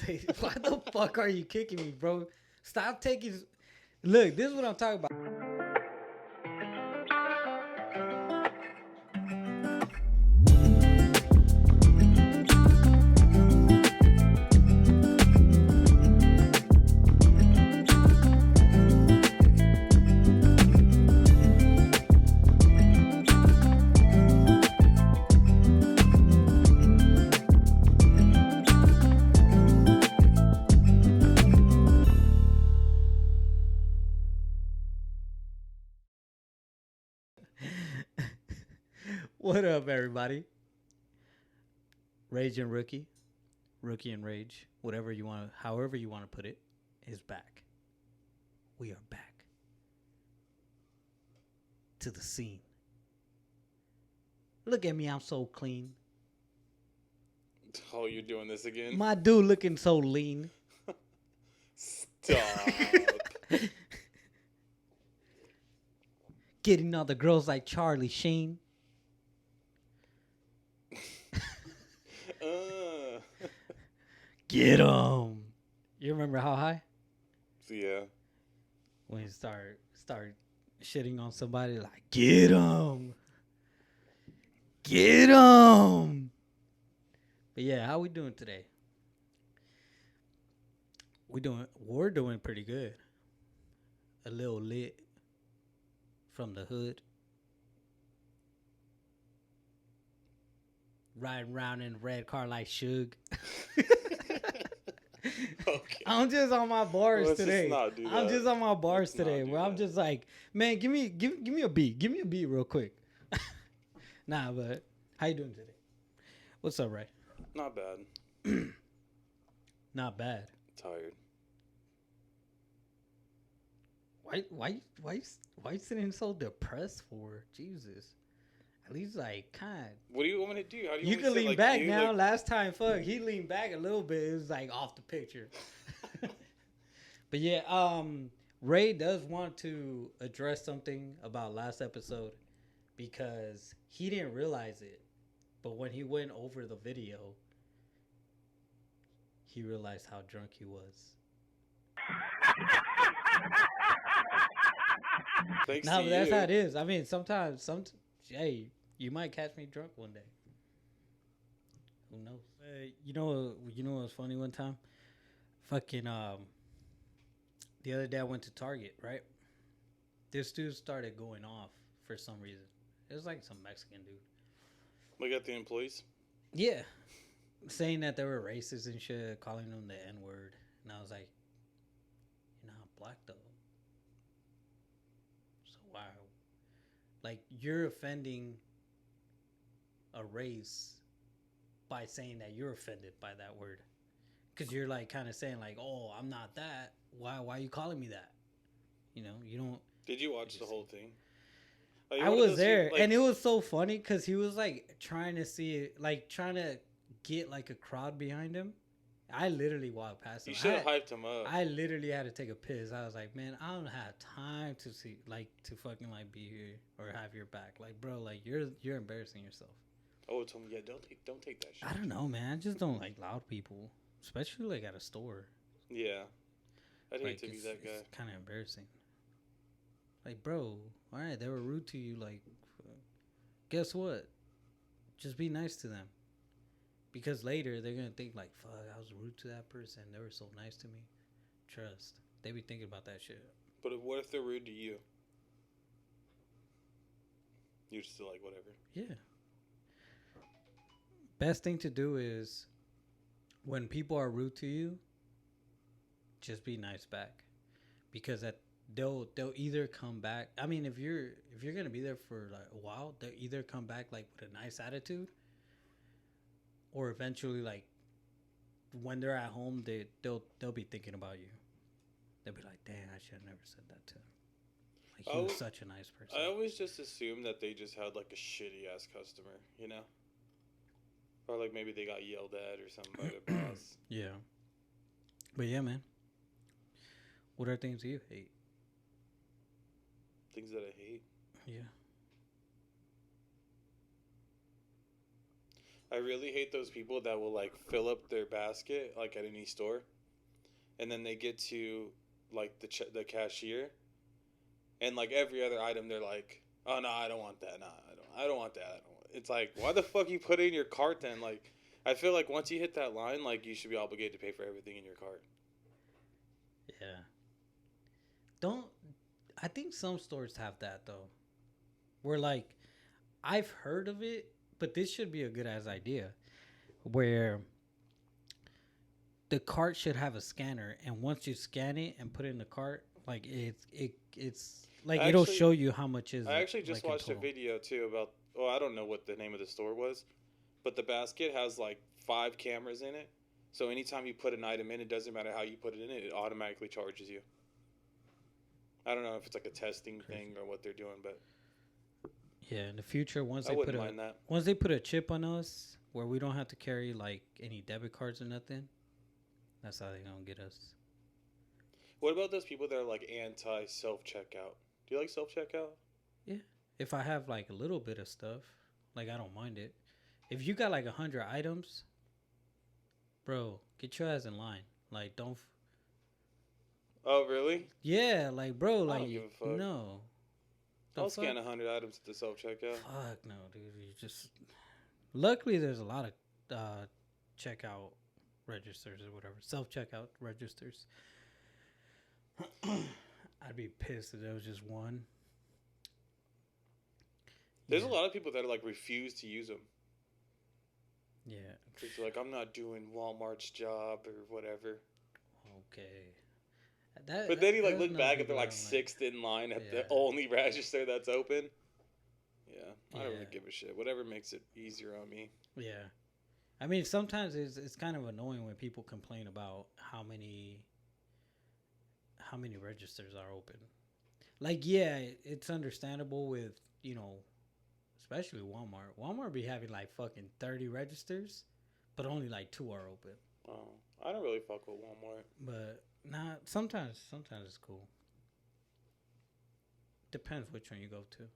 Why the fuck are you kicking me, bro? Stop taking. Look, this is what I'm talking about. What up, everybody? Rage and Rookie, Rookie and Rage, whatever you want, however you want to put it, is back. We are back to the scene. Look at me, I'm so clean. Oh, you're doing this again? My dude looking so lean. Stop. Getting all the girls like Charlie Sheen. Get 'em. You remember How High? Yeah. When you start shitting on somebody, like, get 'em. Get 'em. But yeah, how we doing today? We're doing pretty good. A little lit from the hood. Riding around in a red car like Suge. Okay. I'm just on my bars Let's today. just not do I'm that. just on my bars Let's not today. do Where I'm that. just like, man, give me a beat. Give me a beat real quick. Nah, but how you doing today? What's up, Ray? Not bad. Not bad. Tired. Why you sitting so depressed for? Jesus. At least like kind. What do you want me to do? How do You want me can to sit lean like back you? now. Like, Last time, fuck, he leaned back a little bit. It was like off the picture. But yeah, Ray does want to address something about last episode because he didn't realize it. But when he went over the video, he realized how drunk he was. thanks No, to but that's you. how it is. I mean, sometimes, hey, you might catch me drunk one day. Who knows? You know what was funny one time? Fucking the other day I went to Target, right? This dude started going off for some reason. It was like some Mexican dude. Look at the employees. Yeah. Saying that they were racist and shit, calling them the N-word. And I was like, you're not black though. So why? Like, you're offending a race by saying that you're offended by that word. Because you're like kind of saying like, oh, I'm not that. Why are you calling me that? You know, you don't. Did you watch the whole thing? Like, I was there, and it was so funny because he was like trying to see it, like trying to get like a crowd behind him. I literally walked past him. You should have hyped him up. I literally had to take a piss. I was like, man, I don't have time to see, like, to fucking like be here or have your back. Like, bro, like you're embarrassing yourself. Oh, told me, yeah, don't take that shit. I don't know, man. I just don't like loud people, especially like at a store. Yeah, I'd hate Like, to be that guy. It's kind of embarrassing. Like, bro, all right, they were rude to you. Like, guess what? Just be nice to them. Because later they're gonna think like, fuck, I was rude to that person. They were so nice to me. Trust. They be thinking about that shit. But what if they're rude to you? You're still like, whatever. Yeah. Best thing to do is when people are rude to you, just be nice back. Because they'll either come back. I mean, if you're gonna be there for like a while, they'll either come back like with a nice attitude, or eventually like when they're at home, they'll be thinking about you. They'll be like, damn, I should have never said that to him. Like, he was such a nice person. I always just assumed that they just had like a shitty ass customer, you know? Or like maybe they got yelled at or something by their boss. Yeah. But yeah, man. What are things you hate? Things that I hate. Yeah. I really hate those people that will like fill up their basket like at any store, and then they get to like the cashier, and like every other item they're like, oh no, I don't want that. No, I don't want that. I don't want. It's like, why the fuck you put it in your cart then? Like, I feel like once you hit that line, like you should be obligated to pay for everything in your cart. Yeah. Don't. I think some stores have that though. Where like I've heard of it, but this should be a good ass idea. Where the cart should have a scanner, and once you scan it and put it in the cart, like it's like it'll Actually, show you how much is I it actually just like in watched a total. video too about. Oh, I don't know what the name of the store was, but the basket has like 5 cameras in it. So anytime you put an item in, it doesn't matter how you put it in it automatically charges you. I don't know if it's like a testing Crazy. thing or what they're doing, but Yeah, in the future, I wouldn't mind that. once they put a chip on us where we don't have to carry like any debit cards or nothing, that's how they gonna get us. What about those people that are like anti self checkout? Do you like self checkout? Yeah, if I have like a little bit of stuff, like I don't mind it. If you got like 100 items, bro, get your ass in line. Like don't. Oh, really? Yeah, like bro, I like don't give a fuck. no. The I'll fuck? scan 100 items at the self checkout. Fuck no, dude. You just. Luckily, there's a lot of checkout registers or whatever, self checkout registers. I'd be pissed if there was just one. There's Yeah. a lot of people that like refuse to use them. Yeah. They're like, I'm not doing Walmart's job or whatever. Okay. But then you like those look are back and people they're I like don't like. sixth in line at the Yeah. only register that's open. Yeah, I don't really Yeah. give a shit. Whatever makes it easier on me. Yeah. I mean, sometimes it's kind of annoying when people complain about how many registers are open. Like, yeah, it's understandable with especially Walmart. Walmart be having like fucking 30 registers, but only like 2 are open. Oh, I don't really fuck with Walmart. But not sometimes it's cool. Depends which one you go to.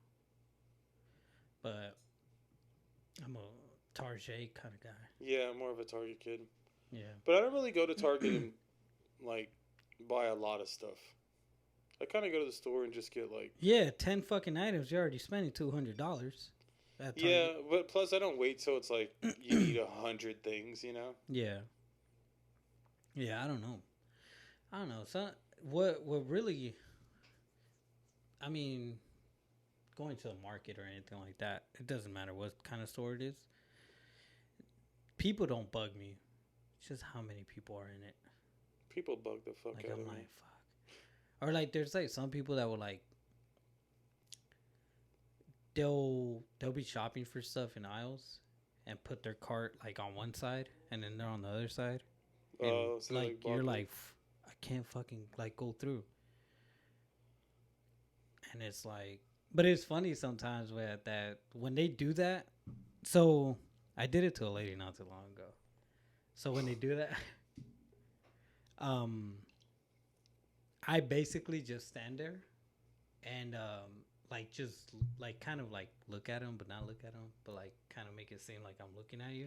But I'm a Target kind of guy. Yeah, I'm more of a Target kid. Yeah. But I don't really go to Target and like buy a lot of stuff. I kind of go to the store and just get like. Yeah, 10 fucking items. You're already spending $200. Yeah, but plus I don't wait till it's like you need 100 things, you know? Yeah. Yeah, I don't know. So what really, I mean, going to the market or anything like that, it doesn't matter what kind of store it is. People don't bug me. It's just how many people are in it. People bug the fuck Like out I'm of like, me. fuck. Or like there's like some people that will like they'll be shopping for stuff in aisles and put their cart like on one side and then they're on the other side. And Oh, so like like you're blocking. like I can't fucking like go through. And it's like but it's funny sometimes with that when they do that. So I did it to a lady not too long ago. So when they do that I basically just stand there and like just like kind of like look at them but not look at them but like kind of make it seem like I'm looking at you.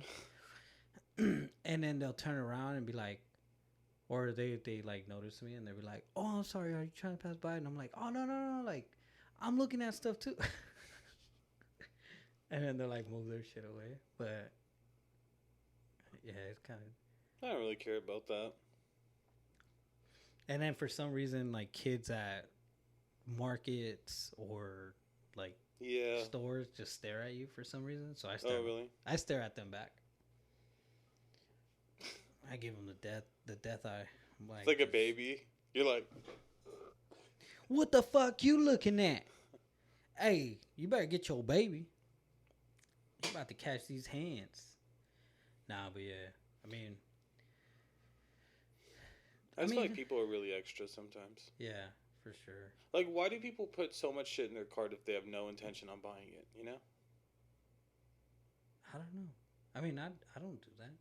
And then they'll turn around and be like or they like notice me and they'll be like, oh, I'm sorry, are you trying to pass by? And I'm like, oh no, like I'm looking at stuff too. And then they'll like move their shit away. But yeah, it's kind of. I don't really care about that. And then for some reason, like kids at markets or like Yeah. stores just stare at you for some reason. So I Oh, really? stare at them back. I give them the death eye. I'm It's like a baby. You're like, what the fuck you looking at? Hey, you better get your baby. You about to catch these hands. Nah, but yeah, I mean, I just feel like people are really extra sometimes. Yeah, for sure. Like, why do people put so much shit in their cart if they have no intention on buying it, you know? I don't know. I mean, I don't do that.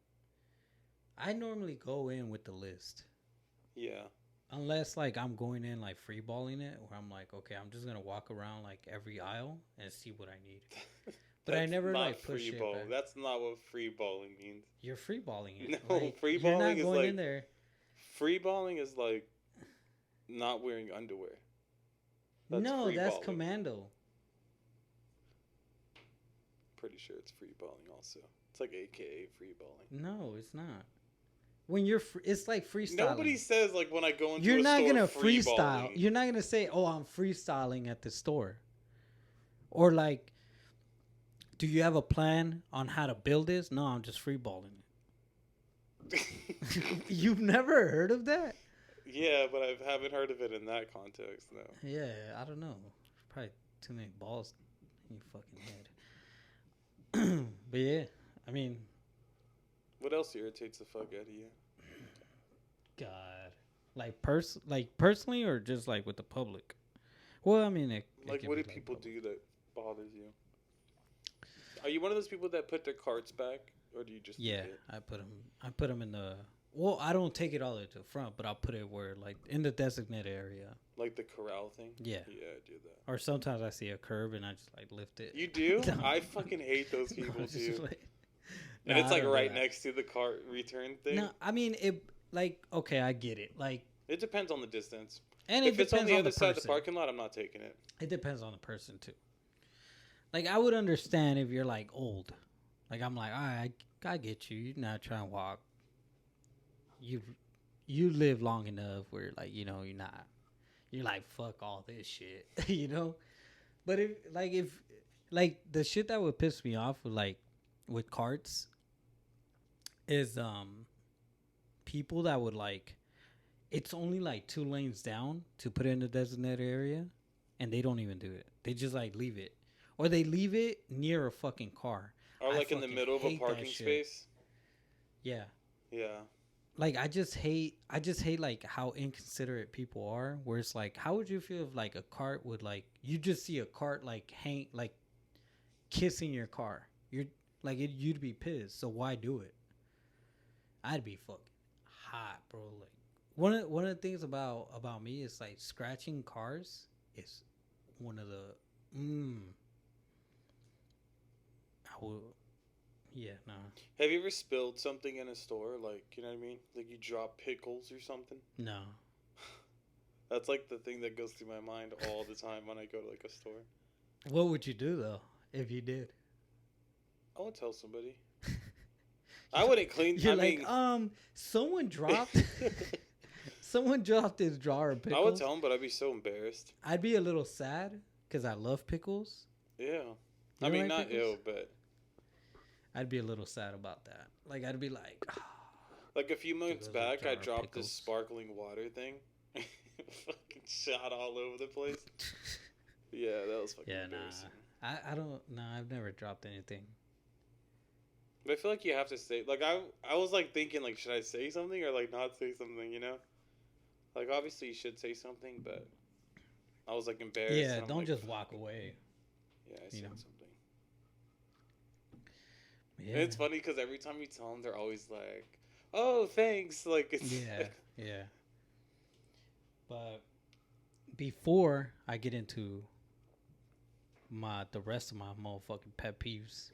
I normally go in with the list. Yeah. Unless, like, I'm going in, like, freeballing it, where I'm like, okay, I'm just going to walk around, like, every aisle and see what I need. But I That's never not like push free it ball. back. That's not what free balling means. You're free balling it. No, Like, free you're balling not is going like in there. free balling is like not wearing underwear. That's No, free that's balling. commando. Pretty sure it's free balling also. It's like AKA free balling. No, it's not. When you're, it's like freestyling. Nobody says like when I go into You're a not store gonna free freestyle. balling. You're not gonna say, "Oh, I'm freestyling at the store," or like, "Do you have a plan on how to build this?" No, I'm just freeballing it. You've never heard of that? Yeah, but I haven't heard of it in that context. No. Yeah, I don't know. Probably too many balls in your fucking head. But yeah, I mean, What else irritates the fuck out of you? God, like personally, or just like with the public. Well, I mean, it Like, can what be do like people public. do that bothers you? Are you one of those people that put their carts back, or do you just? Yeah, leave it? I put them in the. Well, I don't take it all the way to the front, but I'll put it where like in the designated area. Like the corral thing. Yeah. Yeah, I do that. Or sometimes I see a curb and I just like lift it. You do? No. I fucking hate those people No, it's just too. like- And Nah, it's I like don't do right that. next to the cart return thing. No, I mean it. Like, okay, I get it. Like, It depends on the distance. and If it it's on depends the on other the side of the person. parking lot, I'm not taking it. It depends on the person too. Like, I would understand if you're like old. Like, I'm like, all right, I get you. You're not trying to walk. You live long enough where like you're not. You're like, fuck all this shit, But if the shit that would piss me off with carts is people that would like, it's only like 2 lanes down to put it in the designated area, and they don't even do it. They just like leave it, or they leave it near a fucking car. Or I like in the fucking middle of a hate that parking shit. space. Yeah. Yeah. Like I just hate like how inconsiderate people are, where it's like, how would you feel if like a cart would like, you just see a cart like hang like kissing your car? You're like you'd be pissed. So why do it? I'd be fucking hot, bro. Like one of the things about me is like scratching cars is one of the I will. Yeah, no. Have you ever spilled something in a store? Like, you know what I mean? Like you drop pickles or something? No. That's like the thing that goes through my mind all the time when I go to like a store. What would you do though if you did? I would tell somebody. I wouldn't clean. You're I like, mean, someone dropped someone dropped this jar of pickles. I would tell them, but I'd be so embarrassed. I'd be a little sad because I love pickles. Yeah. You I mean, like not pickles? ill, but I'd be a little sad about that. Like, I'd be like, like a few months Give us a back, jar I of dropped pickles. this sparkling water thing. Fucking shot all over the place. Yeah, that was fucking yeah, nah. embarrassing. I don't, nah, I've never dropped anything. But I feel like you have to say, like, I was like thinking, like, should I say something or like not say something? You know, like obviously you should say something, but I was like embarrassed. Yeah, and I'm don't like, just walk away. Yeah, I you said know. something. Yeah. And it's funny because every time you tell them, they're always like, "Oh, thanks." Like, it's Yeah, yeah. But before I get into the rest of my motherfucking pet peeves,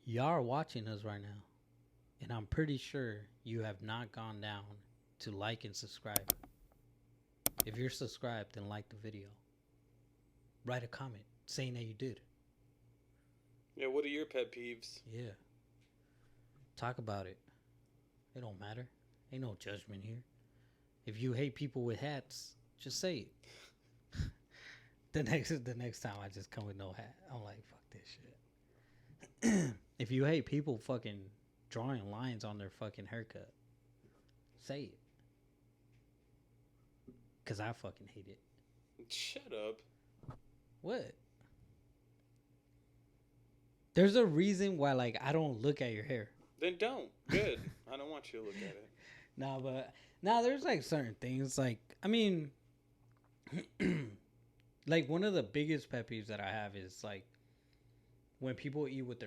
y'all are watching us right now, and I'm pretty sure you have not gone down to like and subscribe. If you're subscribed, then like the video. Write a comment saying that you did. Yeah, what are your pet peeves? Yeah. Talk about it. It don't matter. Ain't no judgment here. If you hate people with hats, just say it. the next time I just come with no hat, I'm like, fuck this shit. If you hate people fucking drawing lines on their fucking haircut, say it. Cause I fucking hate it. Shut up. What? There's a reason why like I don't look at your hair. Then don't. Good. I don't want you to look at it. No, but there's like certain things like, I mean, like one of the biggest pet peeves that I have is like when people eat with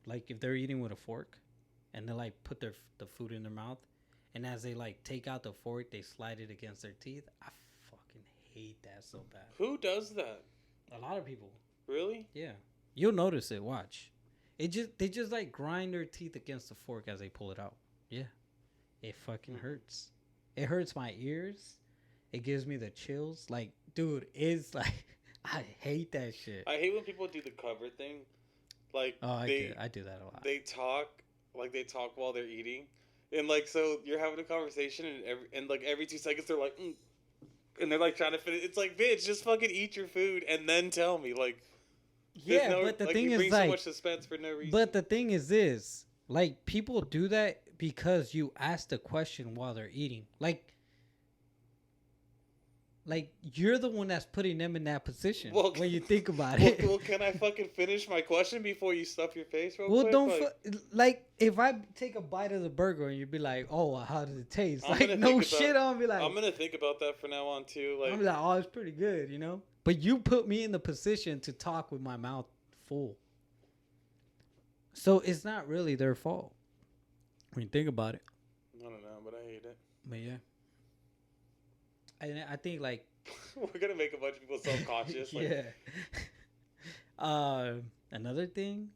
like if they're eating with a fork and they like put the food in their mouth, and as they like take out the fork, they slide it against their teeth. I fucking hate that so bad. Who does that? A lot of people. Really? Yeah, you'll notice it. Watch. They just like grind their teeth against the fork as they pull it out. Yeah, it fucking hurts. It hurts my ears. It gives me the chills. Like, dude, it's like I hate that shit. I hate when people do the cover thing. Like Oh, they I do that a lot. they talk while they're eating, and like so you're having a conversation, and like every 2 seconds they're like, and they're like trying to finish. It's like, bitch, just fucking eat your food and then tell me. Like, Yeah, no, but the like, thing you is bring like, so much suspense for no reason. but the thing is this, like, people do that because you ask the question while they're eating. Like you're the one that's putting them in that position when you think about it. Well, can I fucking finish my question before you stuff your face real Well, quick? don't like if I take a bite of the burger and you'd be like, "Oh, well, how does it taste?" Like, no shit, I'm be like, I'm gonna think about that from now on too. Like, I'm like, "Oh, it's pretty good," you know. But you put me in the position to talk with my mouth full, so it's not really their fault when you think about it. I don't know, but I hate it. But yeah, and I think like we're gonna make a bunch of people self-conscious. Like, yeah. Another thing,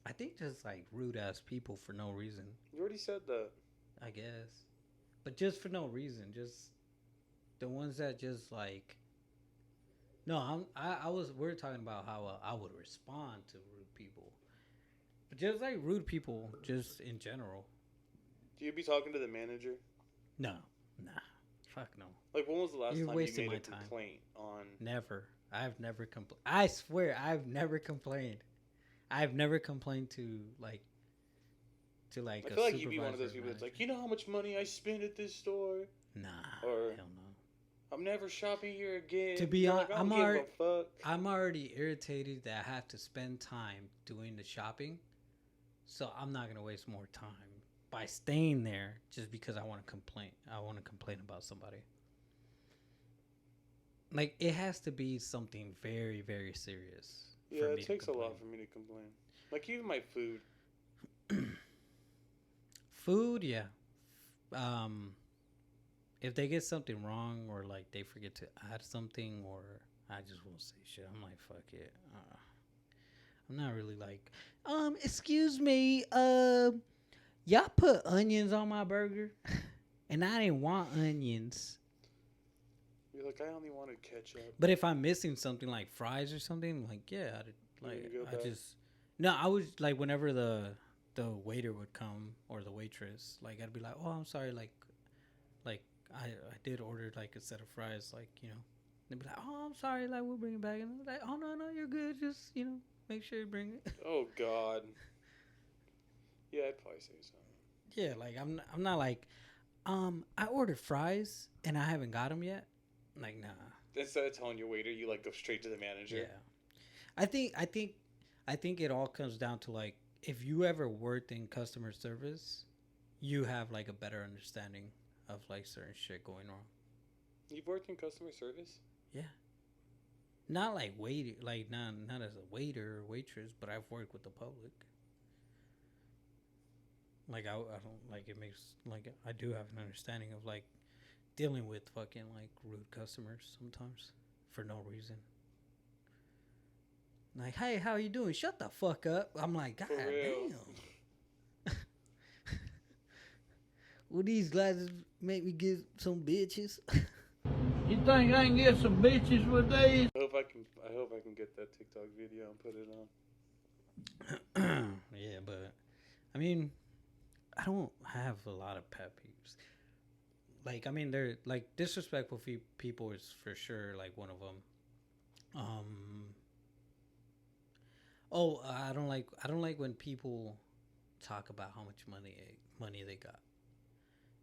I think just like rude ass people for no reason. you already said that. I guess, but just for no reason, just the ones that just like. No, I was. We're talking about how I would respond to rude people, but just like rude people, just in general. Do you be talking to the manager? No, nah, fuck no. Like, when was the last You're time wasting you my made a time. complaint on? Never. I've never complained. I swear, I've never complained. I've never complained to like. I feel like you'd be one of those people that's like, you know how much money I spend at this store? Nah, or hell no. I'm never shopping here again. To be honest, like, I'm already irritated that I have to spend time doing the shopping, so I'm not gonna waste more time by staying there just because I want to complain. I want to complain about somebody. Like, it has to be something very, very serious. Yeah, it takes a lot for me to complain. Like, even my food. Food, yeah. If they get something wrong or like they forget to add something, or I just won't say shit. I'm like, fuck it. I'm not really like, excuse me, y'all put onions on my burger, and I didn't want onions. You're like, I only wanted ketchup. But if I'm missing something like fries or something, like, yeah, I was like, whenever the waiter would come or the waitress, like, I'd be like, oh, I'm sorry, like I did order like a set of fries, like, you know, they'd be like, oh, I'm sorry, like, we'll bring it back, and I was like, oh, no, you're good, just, you know, make sure you bring it. Oh God. Yeah, I'd probably say something. Yeah, like, I'm not like, I ordered fries and I haven't got them yet. Like, nah. Instead of telling your waiter, you like go straight to the manager. Yeah, I think it all comes down to like, if you ever worked in customer service, you have like a better understanding of like certain shit going wrong. You've worked in customer service? Yeah. Not like waiter, like not as a waiter or waitress, but I've worked with the public. Like, I don't like, it makes like, I do have an understanding of like dealing with fucking like rude customers sometimes for no reason. Like, hey, how you doing? Shut the fuck up. I'm like, God damn. Will these glasses make me get some bitches? You think I can get some bitches with these? I hope I can get that TikTok video and put it on. Yeah, but I mean, I don't have a lot of pet peeves. Like, I mean, they're like disrespectful people is for sure like one of them. I don't like when people talk about how much money they got.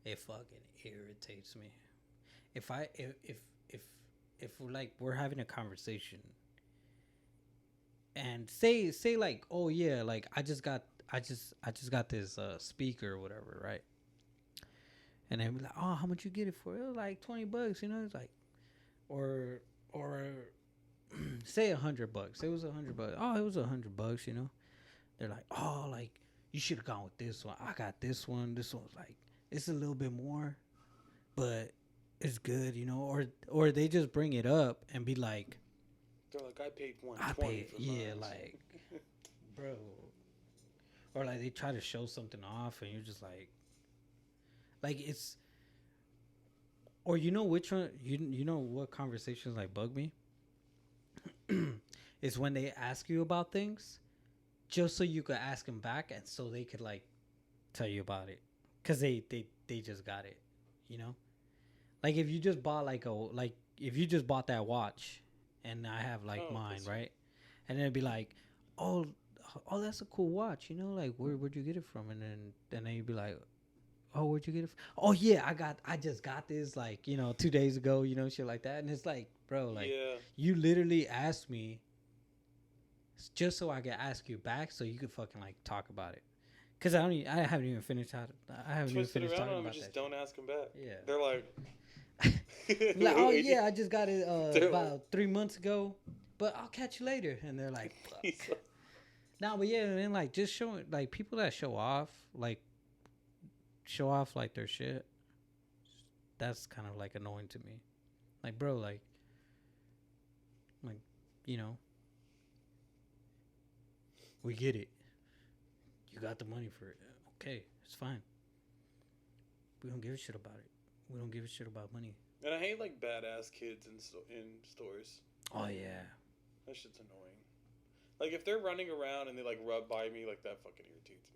It fucking irritates me. If we're having a conversation and say like, oh yeah, like I just got this speaker or whatever, right? And then be like, oh, how much you get it for? It was like $20, you know. It's like, or say $100. It was $100. Oh, it was $100, you know. They're like, oh, like you should have gone with this one. I got this one. This one's like, it's a little bit more, but it's good, you know. Or they just bring it up and be like, They're like, I paid I 120 pay, for yeah, mine. like, bro. Or like they try to show something off, and you're just like it's. Or you know which one? You know what conversations like bug me? Is when they ask you about things, just so you could ask them back, and so they could like tell you about it, cause they just got it, you know. Like if you just bought if you just bought that watch, and I have like Oh, mine, that's right? And then it'd be like, oh, oh, that's a cool watch, you know, like where'd you get it from? And then you'd be like, oh, where'd you get it from? Oh yeah, I just got this like 2 days ago, shit like that. And it's like, bro, like yeah. you literally asked me just so I could ask you back, so you could fucking like talk about it. Cause I haven't even finished Twist it around talking on them and about just that don't ask them back. shit. Yeah. They're like, Like, oh yeah, I just got it They're about 3 months ago, but I'll catch you later. And they're like, fuck. He's like, No, but yeah, and like just showing like people that show off like their shit. That's kind of like annoying to me. Like, bro, like you know, we get it. You got the money for it. Okay, it's fine. We don't give a shit about it. We don't give a shit about money. and I hate like badass kids in stores. Oh yeah. That shit's annoying. Like if they're running around and they like rub by me, like that fucking irritates me.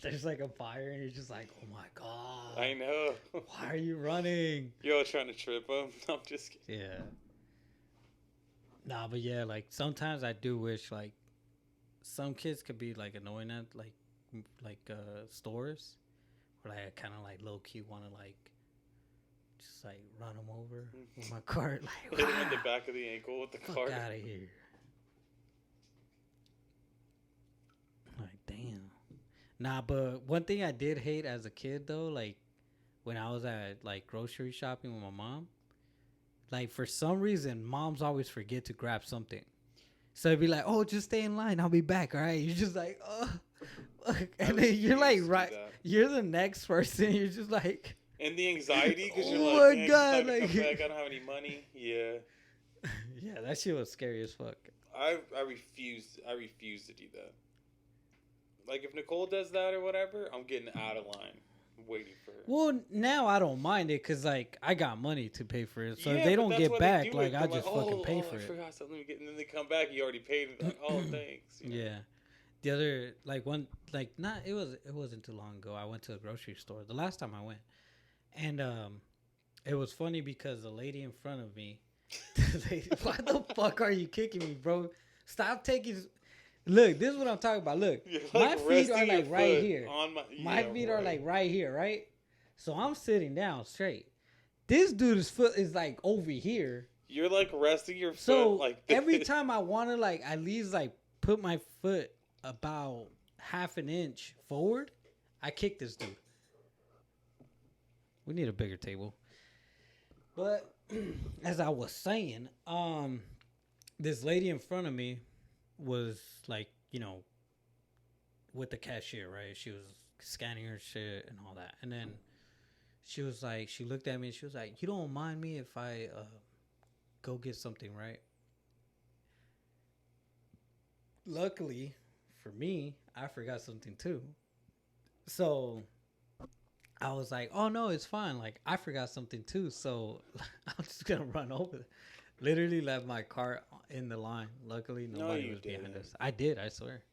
There's like a fire and you're just like, oh my god. I know. Why are you running? You're all trying to trip them. I'm just kidding. Yeah. Nah, but yeah, like sometimes I do wish like some kids could be like annoying at stores, where like I kind of like low key want to like just like run them over with my cart, like Hit him in the back of the ankle with the fuck cart. out of here. Like damn. Nah, but one thing I did hate as a kid though, like when I was at like grocery shopping with my mom, like for some reason moms always forget to grab something. So it'd be like, oh, just stay in line, I'll be back, all right? You're just like, oh, and then you're like, right, you're the next person. You're just like, and the anxiety because you're oh like, my man, god, like, like, come back, I don't have any money. Yeah, yeah, that shit was scary as fuck. I refuse to do that. Like if Nicole does that or whatever, I'm getting out of line, waiting for her. Well, now I don't mind it because like I got money to pay for it. So Yeah, if they but don't that's get why back, they do like it. I They're just like, fucking pay oh, for I it. forgot something. And then they come back, you already paid. Like, oh, thanks. You know? Yeah. The other it wasn't too long ago. I went to a grocery store. The last time I went, and it was funny because the lady in front of me, why the fuck are you kicking me, bro? Stop taking. Look, this is what I'm talking about. Look, Like my feet are resting your like right foot here. on My feet are like right here, right? So I'm sitting down straight. This dude's foot is like over here. You're like resting your So foot like this. every time I want to like at least like put my foot about half an inch forward, I kick this dude. We need a bigger table. But as I was saying, this lady in front of me was like, with the cashier, right? She was scanning her shit and all that. And then she was like, she looked at me and she was like, you don't mind me if I go get something, right? Luckily for me, I forgot something too. So I was like, oh no, it's fine. Like I forgot something too. So I'm just going to run over. Literally left my cart in the line. Luckily, nobody was behind us. I did, I swear.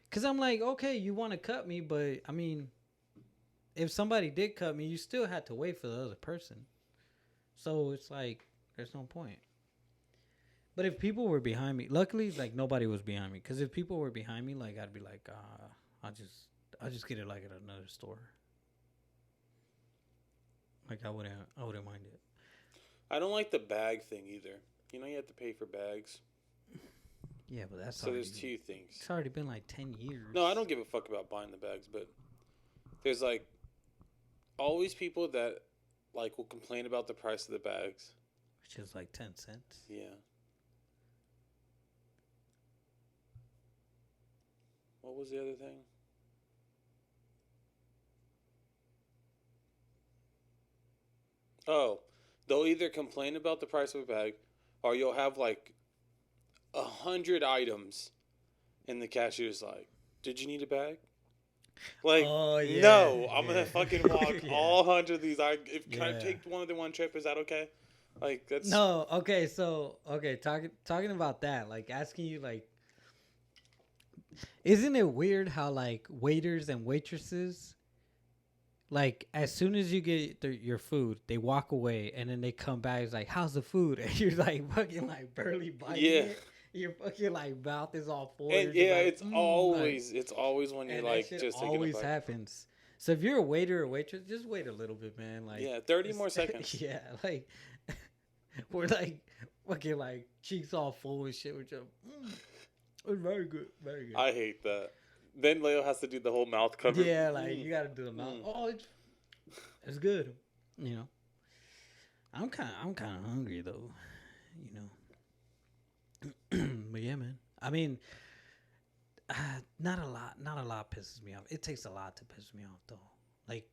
Because I'm like, okay, you want to cut me, but I mean, if somebody did cut me, you still had to wait for the other person. So it's like, there's no point. But if people were behind me, luckily, like nobody was behind me. Because if people were behind me, like I'd be like, I'll just get it like at another store. Like I wouldn't mind it. I don't like the bag thing either. You know, you have to pay for bags. Yeah, but that's so there's two things. It's already been like 10 years. No, I don't give a fuck about buying the bags, but there's like always people that like will complain about the price of the bags. Which is like 10 cents. Yeah. What was the other thing? Oh, they'll either complain about the price of a bag, or you'll have like 100 items, and the cashier's like, "Did you need a bag?" Like, Oh yeah. no, I'm yeah. gonna fucking walk Yeah. all 100 of these. Can I Yeah. take one trip? Is that okay? Like, that's No, okay, so talking about that, like asking you like, isn't it weird how like waiters and waitresses, like as soon as you get your food, they walk away and then they come back. It's like, how's the food? And you're like fucking like barely biting Yeah. it. Your fucking like mouth is all full. and You're yeah, like, it's always when you're and like that shit just thinking always about. happens. So if you're a waiter or waitress, just wait a little bit, man. Like Yeah, 30 more seconds. Yeah, like we're like fucking like cheeks all full and shit. Which it's very good, very good. I hate that. Then Leo has to do the whole mouth cover. Yeah, like you gotta do the mouth. Oh, it's good. You know, I'm kind of hungry though. You know, but yeah, man. I mean, not a lot pisses me off. It takes a lot to piss me off though. Like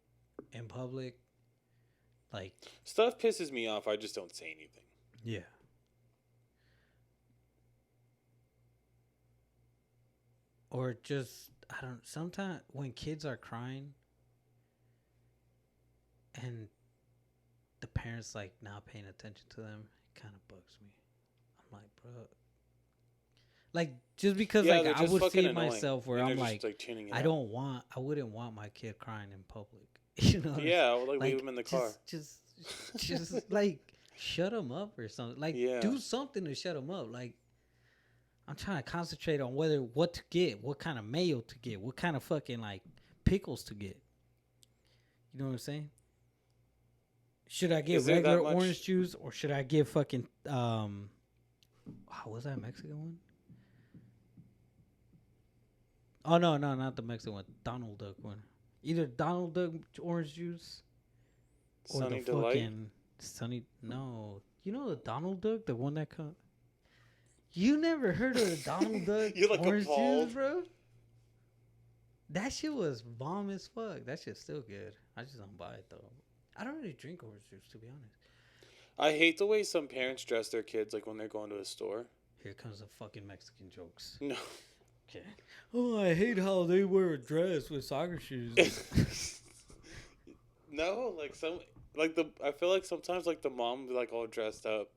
in public, like Stuff pisses me off. I just don't say anything. yeah. Or just I don't. Sometimes when kids are crying, and the parents like not paying attention to them, it kind of bugs me. I'm like, bro, like just because Yeah, like they're I just would fucking see annoying. myself where And I'm they're like, just, tuning it I out. wouldn't want my kid crying in public. You know? Yeah, well, leave him in the car. Just like shut him up or something. Like Yeah. do something to shut him up. Like I'm trying to concentrate on what to get, what kind of mayo to get, what kind of fucking like pickles to get. You know what I'm saying? Should I get Is there that regular much- orange juice or should I get fucking was that Mexican one? Oh no, not the Mexican one. Donald Duck one. Either Donald Duck orange juice or Sunny the Delight. fucking Sunny. No, you know the Donald Duck, the one that comes. You never heard of the Donald Duck You're, like, orange appalled. juice, bro? That shit was bomb as fuck. That shit's still good. I just don't buy it though. I don't really drink orange juice to be honest. I hate the way some parents dress their kids like when they're going to a store. Here comes the fucking Mexican jokes. No. Okay. Oh, I hate how they wear a dress with soccer shoes. No, I feel like sometimes like the mom will be like all dressed up,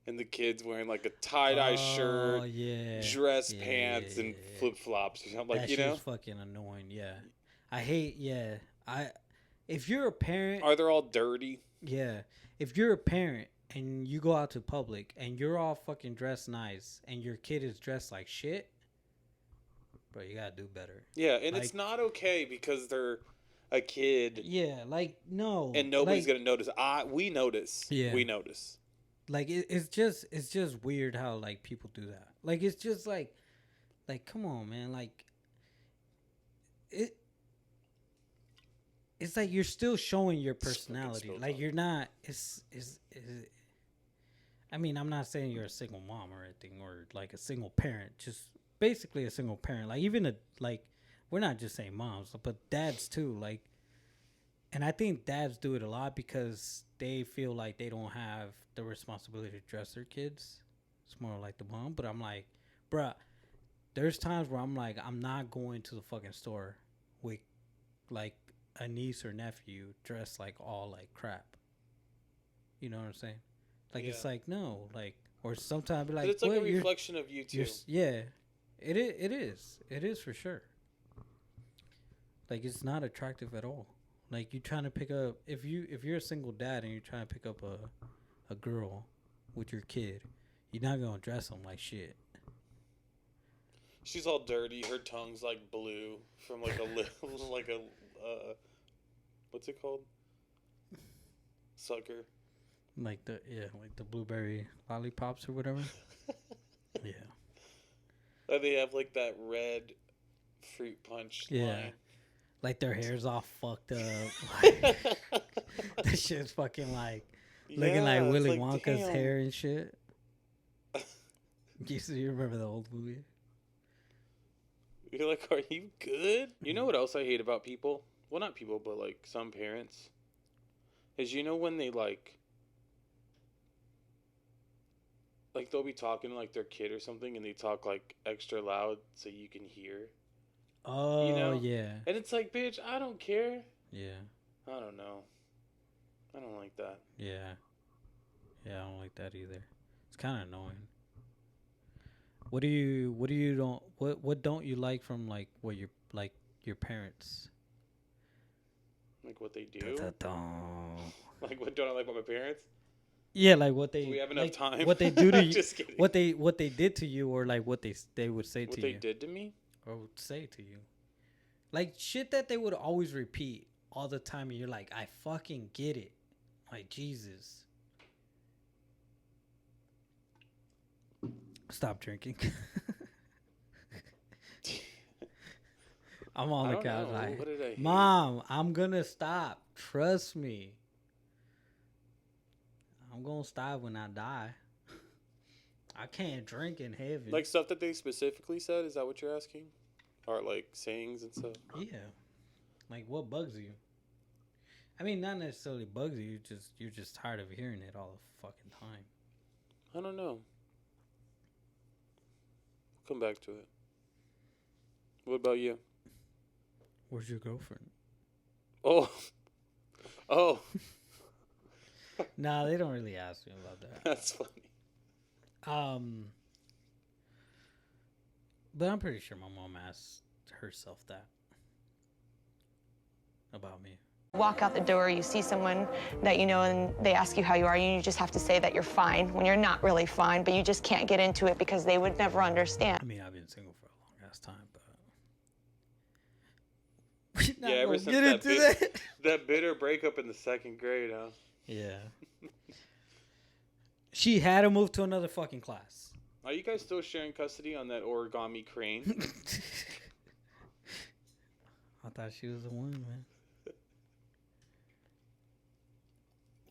and the kids wearing like a tie-dye shirt, yeah, dress yeah, pants, yeah, and yeah. flip-flops or something. Like, that you shit's know, fucking annoying. Yeah, I hate. Yeah, if you're a parent, are they all dirty? yeah, if you're a parent and you go out to public and you're all fucking dressed nice and your kid is dressed like shit, bro, you gotta do better. Yeah, and Like- it's not okay because they're a kid Yeah, like no, and nobody's like, gonna notice. We notice. Yeah. We notice. Like it's just weird how like people do that. Like it's just like come on, man. Like it's like you're still showing your personality. spilled Like out. you're not. I mean, I'm not saying you're a single mom or anything, or like a single parent. Just basically a single parent. Like even we're not just saying moms, but dads too. Like, and I think dads do it a lot because they feel like they don't have the responsibility to dress their kids. It's more like the mom. But I'm like, bruh, there's times where I'm like, I'm not going to the fucking store with like a niece or nephew dressed like all like crap. You know what I'm saying? Like it's Yeah. like no, like or sometimes But like it's like well, a reflection of you too. yeah, it is for sure. Like it's not attractive at all. Like you trying to pick up if you're a single dad and you're trying to pick up a girl with your kid, you're not gonna dress them like shit. She's all dirty. Her tongue's like blue from like like a what's it called? Sucker. Like the blueberry lollipops or whatever. Yeah. And they have like that red fruit punch Yeah. line. Like their hair's all fucked up. Like, that shit's fucking like looking like it's Willy Wonka's damn. hair and shit. You remember the old movie? You're like, are you good? You know what else I hate about people? Well, not people, but like some parents. is when they like they'll be talking to like their kid or something, and they talk like extra loud so you can hear. Oh yeah, And it's like, bitch, I don't care. yeah, I don't know. I don't like that. yeah, yeah. I don't like that either. It's kind of annoying. What don't you like from like what your like your parents? Like what they do. Da-da-dum. Like what don't I like about my parents? Yeah, like what Do they we have enough like, time? what they do to you, Just kidding. what they did to you, or like what they would say What to they you, did to me? or would say to you, like shit that they would always repeat all the time, and you're like, I fucking get it, like Jesus. Stop drinking. I'm on I the don't couch know. like, What did I hate? Mom, I'm gonna stop. Trust me. I'm gonna stop when I die. I can't drink in heaven. Like stuff that they specifically said. Is that what you're asking? Or like sayings and stuff? Yeah. Like what bugs you? I mean, not necessarily bugs you. You're just tired of hearing it all the fucking time. I don't know. Come back to it. What about you? Where's your girlfriend? Oh. Oh. Nah, they don't really ask me about that. That's funny. But I'm pretty sure my mom asked herself that about me. Walk out the door, you see someone that you know, and they ask you how you are, and you just have to say that you're fine when you're not really fine, but you just can't get into it because they would never understand. I mean, I've been single for a long ass time, but Yeah, ever since that bitter breakup in the 2nd grade, huh? Yeah. She had to move to another fucking class. Are you guys still sharing custody on that origami crane? I thought she was the one, man.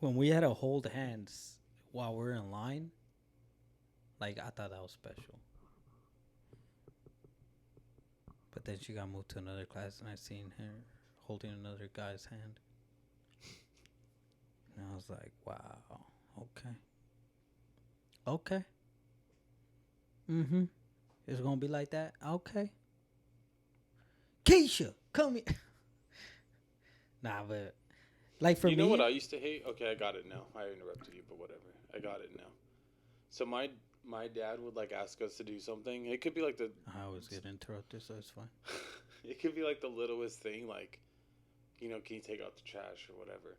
When we had to hold hands while we're in line, like, I thought that was special. But then she got moved to another class, and I seen her holding another guy's hand. And I was like, wow, okay. Okay. Mm-hmm. It's going to be like that? Okay. Keisha, come here. Nah, but... Like for you me, know what I used to hate? Okay, I got it now. I interrupted you, but whatever. I got it now. So my dad would like ask us to do something. It could be like I always get interrupted, so it's fine. It could be like the littlest thing, like, can you take out the trash or whatever.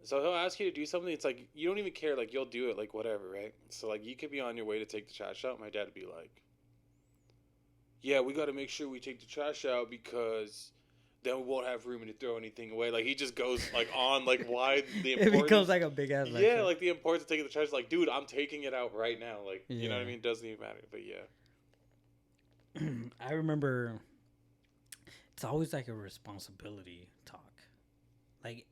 So he'll ask you to do something. It's like you don't even care. Like you'll do it, like whatever, right? So like you could be on your way to take the trash out. My dad would be like, "Yeah, we got to make sure we take the trash out because." Then we won't have room to throw anything away. Like he just goes like on like why the importance. It becomes like a big ass. Yeah, like the importance of taking the trash. Like, dude, I'm taking it out right now. Like, yeah. You know what I mean? It doesn't even matter. But yeah. I remember. It's always like a responsibility talk. Like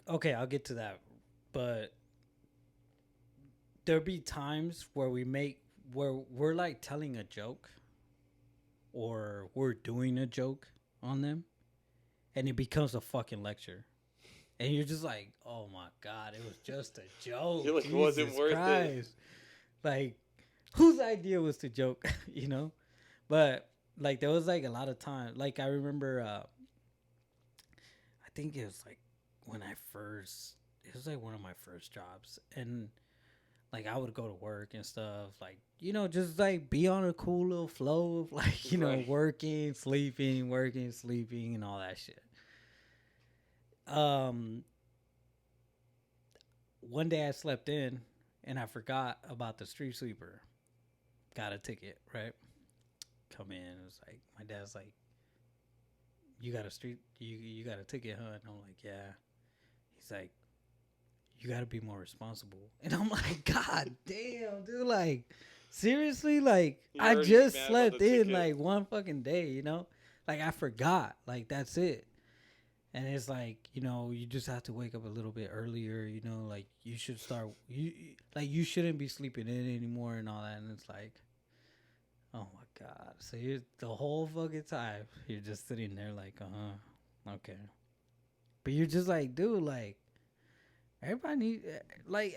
okay, I'll get to that, but there'll be times where we're like telling a joke. Or we're doing a joke on them, and it becomes a fucking lecture, and you're just like, "Oh my god, it was just a joke." You're like, it wasn't worth it. Like, whose idea was to joke, you know? But like, there was like a lot of time. Like, I remember, I think it was like it was like one of my first jobs, and like I would go to work and stuff, like, just like be on a cool little flow of like, working, sleeping, and all that shit. One day I slept in and I forgot about the street sweeper. Got a ticket, right? Come in, it was like, my dad's like, you got a ticket, huh? And I'm like, yeah. He's like, you got to be more responsible. And I'm like, God damn, dude. Like, seriously? Like, I just slept in, like, one fucking day, Like, I forgot. Like, that's it. And it's like, you just have to wake up a little bit earlier, Like, you should start... you shouldn't be sleeping in anymore and all that. And it's like, oh, my God. So, the whole fucking time, you're just sitting there like, okay. But you're just like, dude, like everybody need, like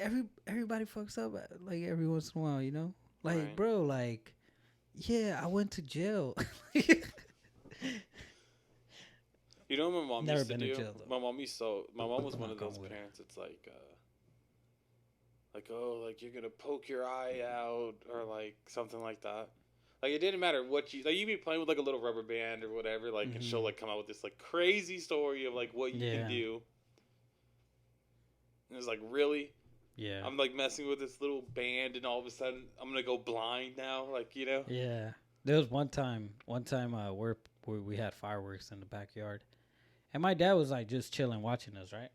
everybody fucks up like every once in a while, you know? Like, Right. bro, like, yeah, I went to jail. You know what my mom Never used to been to do? jail, though. My mom was one of Knock on those wood. parents. It's like, oh, like you're gonna poke your eye out or like something like that. Like it didn't matter what you like. You'd be playing with like a little rubber band or whatever, like, and she'll like come out with this like crazy story of like what you can Yeah. do. And it's like, really? Yeah. I'm like messing with this little band, and all of a sudden I'm gonna go blind now. Like, you know? Yeah. There was one time where we had fireworks in the backyard. And my dad was like just chilling watching us, right?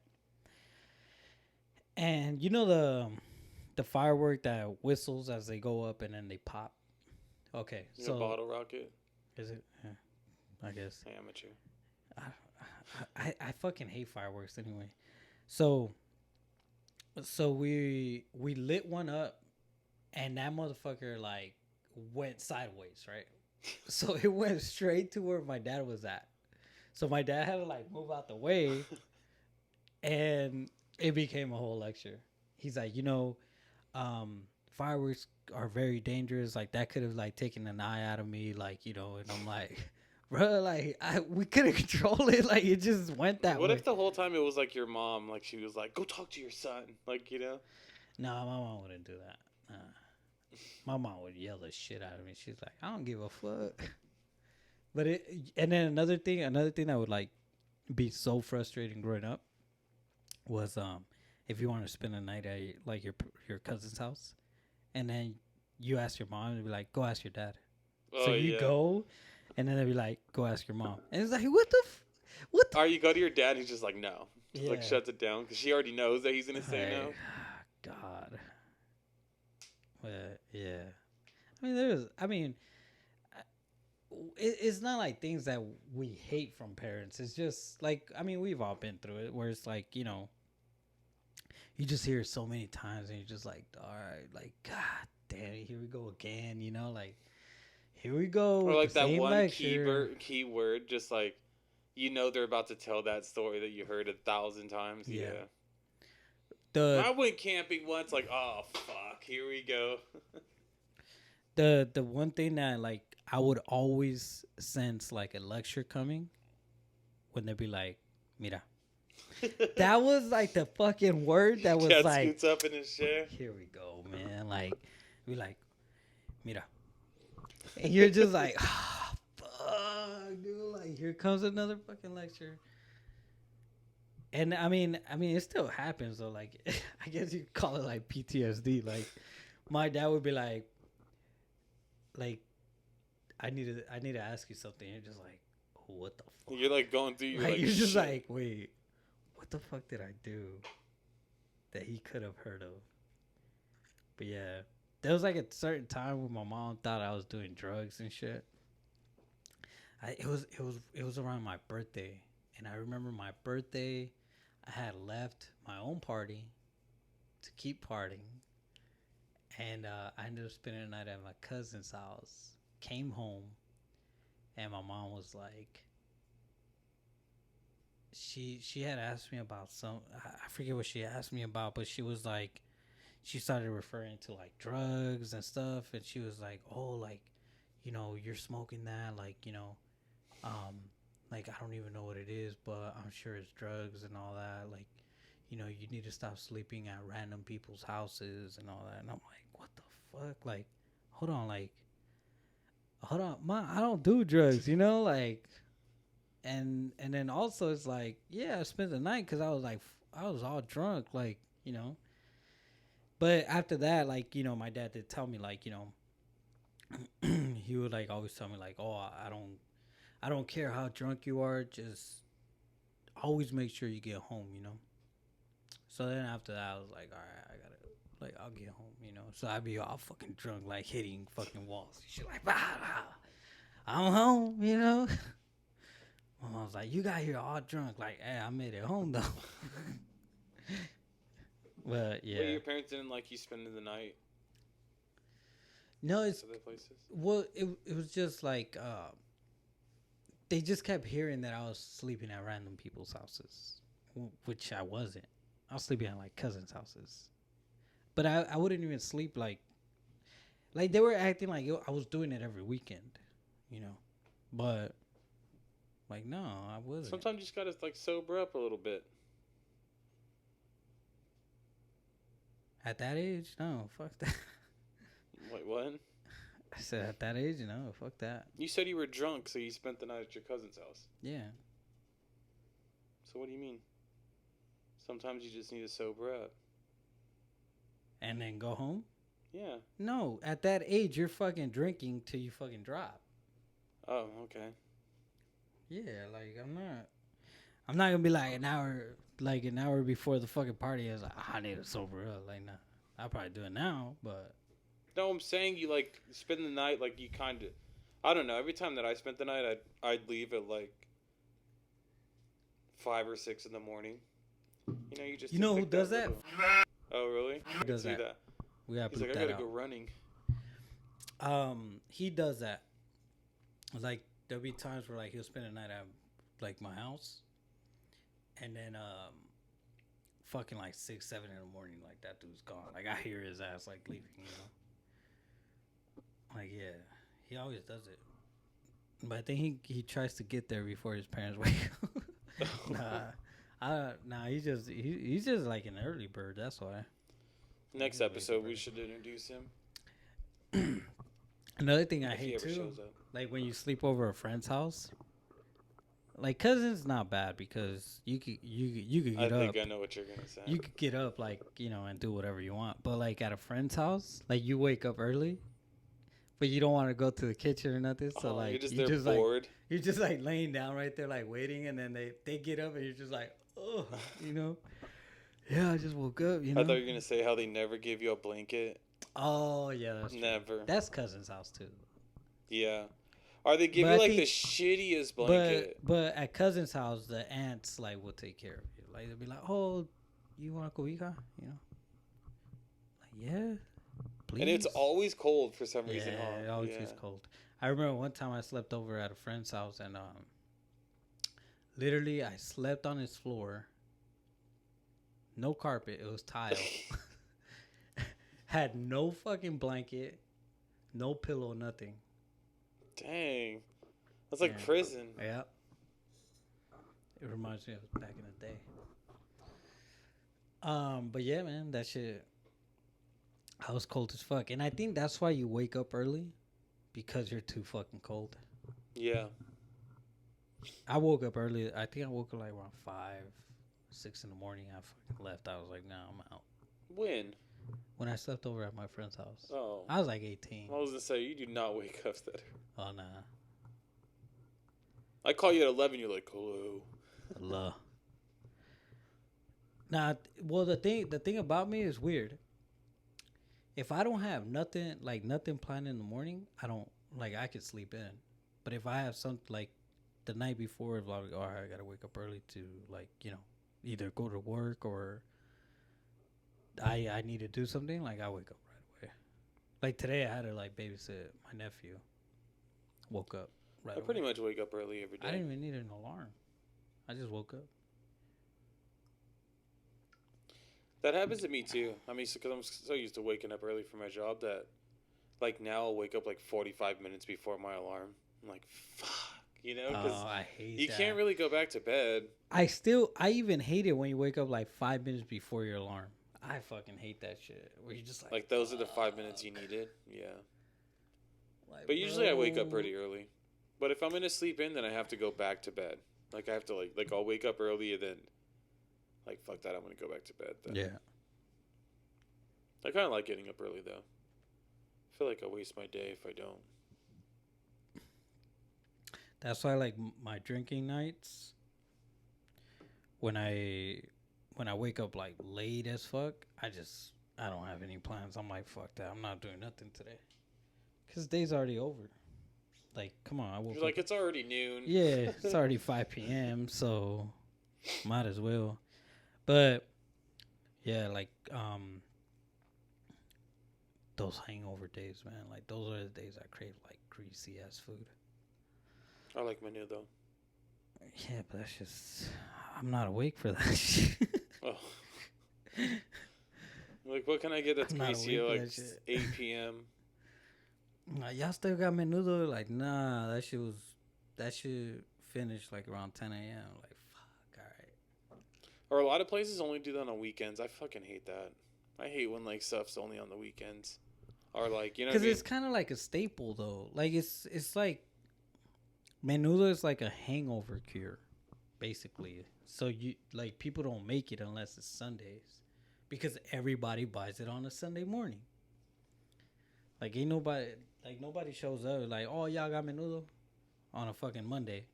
And you know the firework that whistles as they go up and then they pop? Okay. You So know, bottle rocket, is it? Yeah, I guess. amateur. I fucking hate fireworks anyway. So we lit one up and that motherfucker like went sideways, right? So it went straight to where my dad was at. So my dad had to like move out the way and it became a whole lecture. He's like, fireworks are very dangerous. Like that could have like taken an eye out of me, like, and I'm like, bro, like we couldn't control it. Like it just went that What way. if the whole time it was like your mom? Like she was like, "Go talk to your son." Like, you know. No, my mom wouldn't do that. My mom would yell the shit out of me. She's like, I don't give a fuck. But and then another thing that would like be so frustrating growing up was if you want to spend a night at like your cousin's house, and then you ask your mom and be like, go ask your dad. Oh, So you yeah. go, and then they'd be like, go ask your mom, and it's like, what the Or you go to your dad, he's just like, no, just like Yeah. shuts it down because she already knows that he's gonna say no. God. But yeah, it's not like things that we hate from parents. It's just like, we've all been through it where it's like, you just hear it so many times and you're just like, all right, like, God damn it, here we go again, like, here we go. Or with like the that same one lecture. key word, just like, they're about to tell that story that you heard 1,000 times. Yeah. Yeah. I went camping once, like, oh fuck, here we go. The one thing that like I would always sense like a lecture coming when they'd be like, mira. That was like the fucking word that was Dad like, scoots up in his chair. here we go, man. Like, be like, mira. And you're just like, fuck, dude. Like, here comes another fucking lecture. And I mean, it still happens though. Like, I guess you could call it like PTSD. Like, my dad would be like, I need to ask you something. You're just like, oh, what the fuck? You're like going through. You're just shit. like, wait, what the fuck did I do that he could have heard of? But yeah, there was like a certain time when my mom thought I was doing drugs and shit. It was around my birthday, and I remember my birthday. I had left my own party to keep partying, and I ended up spending the night at my cousin's house. Came home, and my mom was like, she had asked me about I forget what she asked me about, but she was like, she started referring to like drugs and stuff, and she was like, oh, like, you're smoking that, like, like I don't even know what it is, but I'm sure it's drugs and all that, like, you need to stop sleeping at random people's houses and all that. And I'm like, what the fuck? Like, hold on, Ma, I don't do drugs, like, and then also it's like, yeah, I spent the night because I was all drunk, like, but after that, like, my dad did tell me, like, he would like always tell me like, oh, I don't care how drunk you are, just always make sure you get home, So then after that, I was like, all right, I gotta, like, I'll get home, So I'd be all fucking drunk, like hitting fucking walls. She's like, bah, bah. I'm home, My mom's like, you got here all drunk. Like, hey, I made it home though. But yeah. Well, your parents didn't like you spending the night. No, it's Other places. well, it was just like they just kept hearing that I was sleeping at random people's houses. which I wasn't. I was sleeping at like cousins' houses, but I wouldn't even sleep like they were acting like I was doing it every weekend, you know, but like no, I wasn't. Sometimes you just gotta like sober up a little bit. At that age, no, fuck that. Wait, what? I said at that age, no, fuck that. You said you were drunk, so you spent the night at your cousin's house. Yeah. So what do you mean? Sometimes you just need to sober up. And then go home? Yeah. No, at that age, you're fucking drinking till you fucking drop. Oh, okay. Yeah, like I'm not gonna be like an hour before the fucking party. I was like, I need to sober up. Like, nah, I'll probably do it now, but. No, I'm saying you like spend the night like you kind of. I don't know. Every time that I spent the night, I'd leave at like 5 or 6 in the morning. You know, you just. You know who does that? Oh, really? Who does that? We gotta He's put like, that I gotta out. go running. He does that. Like there'll be times where like he'll spend the night at like my house, and then fucking like 6, 7 in the morning, like that dude's gone. Like I hear his ass like leaving, you know. Like yeah, he always does it. But I think he tries to get there before his parents wake up. He's just like an early bird. That's why. Next episode, we should introduce him. Another thing I If he hate ever too, shows up. like when you sleep over a friend's house. Like cousins, not bad because you could get I up. think I know what you're gonna say. You could get up like and do whatever you want. But like at a friend's house, like you wake up early, but you don't want to go to the kitchen or nothing. So like you're just bored. Like, you're just like laying down right there like waiting, and then they get up and you're just like, oh, Yeah, I just woke up. I thought you were gonna say how they never give you a blanket. Oh yeah, that's true. Never. That's cousin's house too. Yeah. Or they give you like the shittiest blanket. But at cousin's house, the aunts like will take care of you. Like they'll be like, "Oh, you want a cobija?" You know. Like yeah, please. And it's always cold for some reason. Yeah, it always is cold. I remember one time I slept over at a friend's house and literally I slept on his floor. No carpet, it was tile. Had no fucking blanket, no pillow, nothing. Dang. That's like prison. Yeah. It reminds me of back in the day. But yeah, man, that shit, I was cold as fuck. And I think that's why you wake up early, because you're too fucking cold. Yeah. I woke up early. I think I woke up like around 5, 6 in the morning. I fucking left. I was like, nah, I'm out. When I slept over at my friend's house. Oh. I was like 18. I was going to say, you do not wake up that early. Oh, nah. I call you at 11, you're like, hello. Hello. Nah, well, the thing about me is weird. If I don't have nothing planned in the morning, I could sleep in. But if I have something like the night before, like, all right, I got to wake up early to, like, either go to work or I need to do something, like, I wake up right away. Like, today I had to, like, babysit my nephew. Woke up right away. I pretty much wake up early every day. I didn't even need an alarm. I just woke up. That happens to me, too. I mean, because I'm so used to waking up early for my job that, like, now I'll wake up, like, 45 minutes before my alarm. I'm like, fuck. Because I hate you that. can't really go back to bed. I even hate it when you wake up like 5 minutes before your alarm. I fucking hate that shit. Where you just like those are the 5 minutes you needed. Yeah. Like, but usually I wake up pretty early. But if I'm gonna sleep in, then I have to go back to bed. Like I have to like I'll wake up early and then like fuck that, I'm gonna go back to bed then. Yeah. I kinda like getting up early though. I feel like I waste my day if I don't. That's why, like, my drinking nights, when I wake up, like, late as fuck, I don't have any plans. I'm like, fuck that. I'm not doing nothing today. Because the day's already over. Like, come on. You're like, it's already noon. Yeah, it's already 5 p.m., so might as well. But, yeah, like, those hangover days, man. Like, those are the days I crave, like, greasy-ass food. I like menu though. Yeah, but that's just. I'm not awake for that shit. Oh. Like, what can I get that's I'm not greasy awake at for like that shit. 8 p.m.? Like, y'all still got menudo? Like, nah, that shit finished like around 10 a.m. Like, fuck, alright. Or a lot of places only do that on weekends. I fucking hate that. I hate when like stuff's only on the weekends. Or like, you know what I Because mean? it's kind of like a staple, though. Like, it's like, menudo is like a hangover cure, basically. So, like, people don't make it unless it's Sundays. Because everybody buys it on a Sunday morning. Like, ain't nobody, like, nobody shows up like, oh, y'all got menudo on a fucking Monday.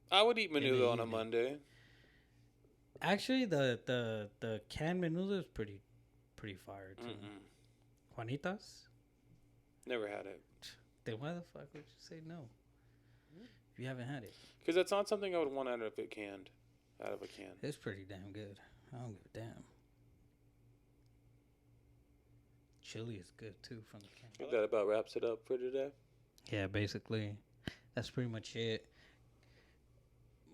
I would eat the menudo on a evening. Monday. Actually, the canned menudo is pretty fire, too. Juanitas? Never had it. Then why the fuck would you say no? If you haven't had it. Because that's not something I would want out of a can. It's pretty damn good. I don't give a damn. Chili is good, too, from the can. I think that about wraps it up for today. Yeah, basically. That's pretty much it.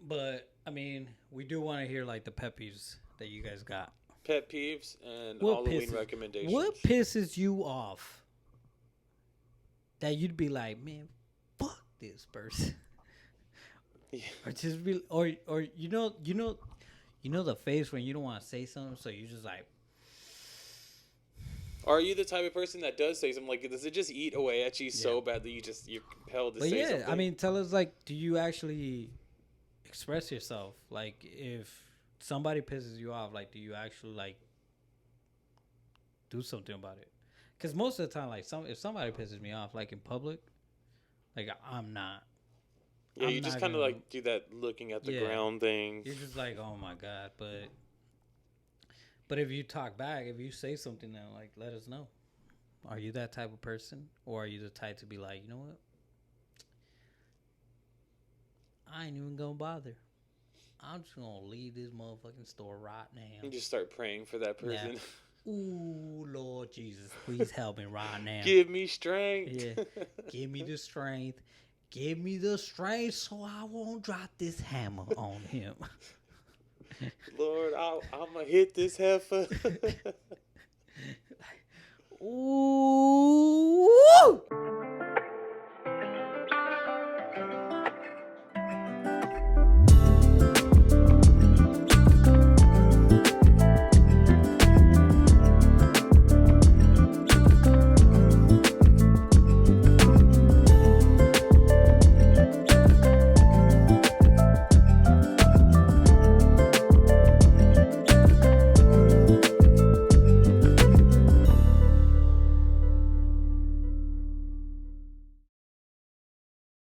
But, I mean, we do want to hear, like, the pet peeves that you guys got. Pet peeves and Halloween recommendations. What pisses you off that you'd be like, man, fuck this person? Yeah. Or just be, or you know the face when you don't want to say something, so you just like. Are you the type of person that does say something? Like, does it just eat away at you so bad that you're compelled to say something? I mean, tell us, like, do you actually express yourself? Like, if somebody pisses you off, like, do you actually, like, do something about it? Because most of the time, like, if somebody pisses me off, like, in public, like, I'm not. Yeah, you just kind of, like, do that looking at the ground thing. You're just like, oh, my God, But if you talk back, if you say something, then, like, let us know. Are you that type of person? Or are you the type to be like, you know what? I ain't even gonna bother. I'm just gonna leave this motherfucking store right now. You just start praying for that person. Yeah. Ooh, Lord Jesus, please help me right now. Give me strength. Yeah. Give me the strength. Give me the strength so I won't drop this hammer on him. Lord, I'm going to hit this heifer. Ooh.